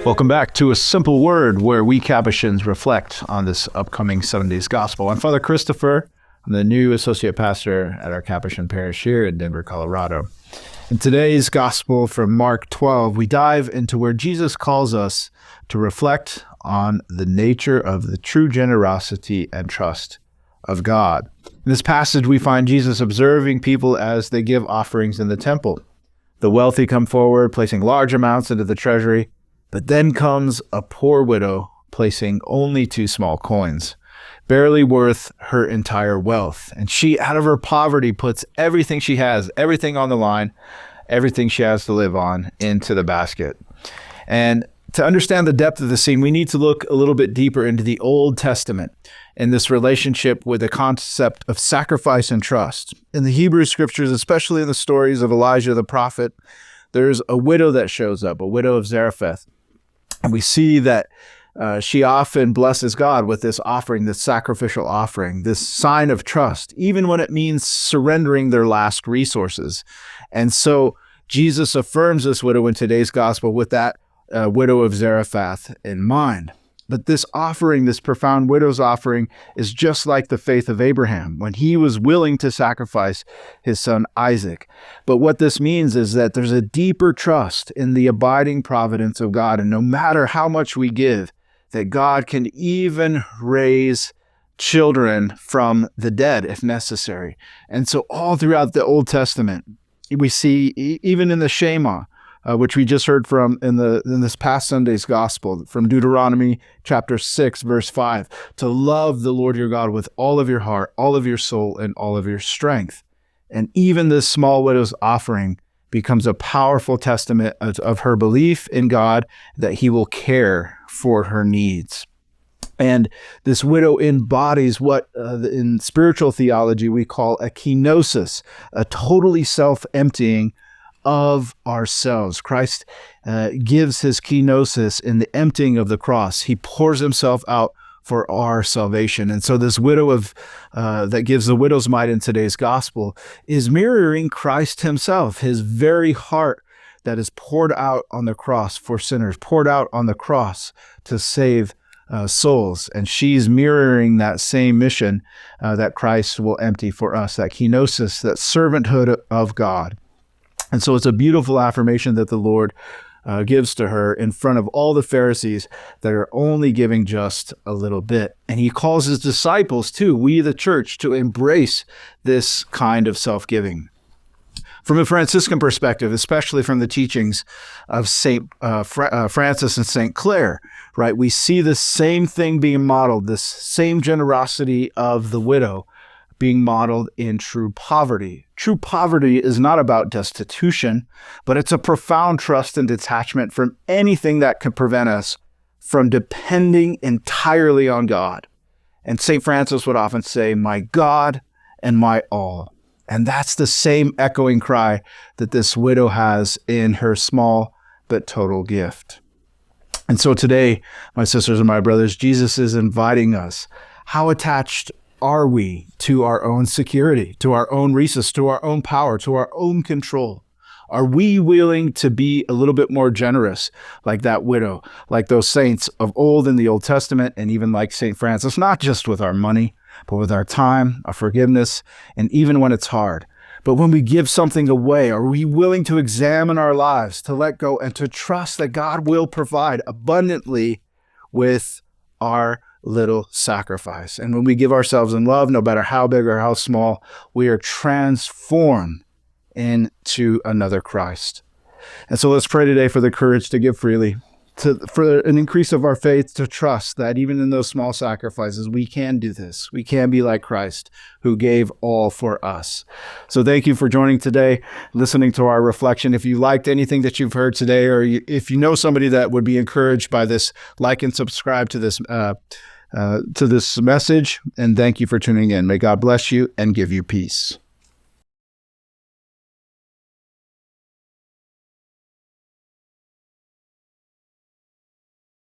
Welcome back to A Simple Word, where we Capuchins reflect on this upcoming Sunday's Gospel. I'm Father Christopher. I'm the new associate pastor at our Capuchin parish here in Denver, Colorado. In today's Gospel from Mark 12, we dive into where Jesus calls us to reflect on the nature of the true generosity and trust of God. In this passage, we find Jesus observing people as they give offerings in the temple. The wealthy come forward, placing large amounts into the treasury. But then comes a poor widow placing only 2 small coins, barely worth her entire wealth. And she, out of her poverty, puts everything she has, everything on the line, everything she has to live on, into the basket. And to understand the depth of the scene, we need to look a little bit deeper into the Old Testament and this relationship with the concept of sacrifice and trust. In the Hebrew scriptures, especially in the stories of Elijah the prophet, there's a widow that shows up, a widow of Zarephath. And we see that she often blesses God with this offering, this sacrificial offering, this sign of trust, even when it means surrendering their last resources. And so Jesus affirms this widow in today's gospel with that widow of Zarephath in mind. But this offering, this profound widow's offering, is just like the faith of Abraham when he was willing to sacrifice his son Isaac. But what this means is that there's a deeper trust in the abiding providence of God. And no matter how much we give, that God can even raise children from the dead if necessary. And so all throughout the Old Testament, we see, even in the Shema, which we just heard from in this past Sunday's Gospel, from Deuteronomy chapter 6, verse 5, to love the Lord your God with all of your heart, all of your soul, and all of your strength. And even this small widow's offering becomes a powerful testament of her belief in God, that he will care for her needs. And this widow embodies what in spiritual theology we call a kenosis, a totally self-emptying of ourselves. Christ gives his kenosis in the emptying of the cross. He pours himself out for our salvation. And so this widow that gives the widow's mite in today's gospel is mirroring Christ himself, his very heart that is poured out on the cross for sinners, poured out on the cross to save souls. And she's mirroring that same mission that Christ will empty for us, that kenosis, that servanthood of God. And so it's a beautiful affirmation that the Lord gives to her in front of all the Pharisees that are only giving just a little bit. And he calls his disciples too, we the church, to embrace this kind of self-giving. From a Franciscan perspective, especially from the teachings of St. Francis and St. Clare, right, we see the same thing being modeled, this same generosity of the widow being modeled in true poverty. True poverty is not about destitution, but it's a profound trust and detachment from anything that could prevent us from depending entirely on God. And St. Francis would often say, my God and my all. And that's the same echoing cry that this widow has in her small but total gift. And so today, my sisters and my brothers, Jesus is inviting us. How attached are we to our own security, to our own resources, to our own power, to our own control? Are we willing to be a little bit more generous like that widow, like those saints of old in the Old Testament, and even like St. Francis, not just with our money, but with our time, our forgiveness, and even when it's hard? But when we give something away, are we willing to examine our lives, to let go, and to trust that God will provide abundantly with our little sacrifice? And when we give ourselves in love, no matter how big or how small, we are transformed into another Christ. And so let's pray today for the courage to give freely, for an increase of our faith, to trust that even in those small sacrifices, we can do this. We can be like Christ, who gave all for us. So thank you for joining today, listening to our reflection. If you liked anything that you've heard today, or if you know somebody that would be encouraged by this, like and subscribe to this message. And thank you for tuning in. May God bless you and give you peace.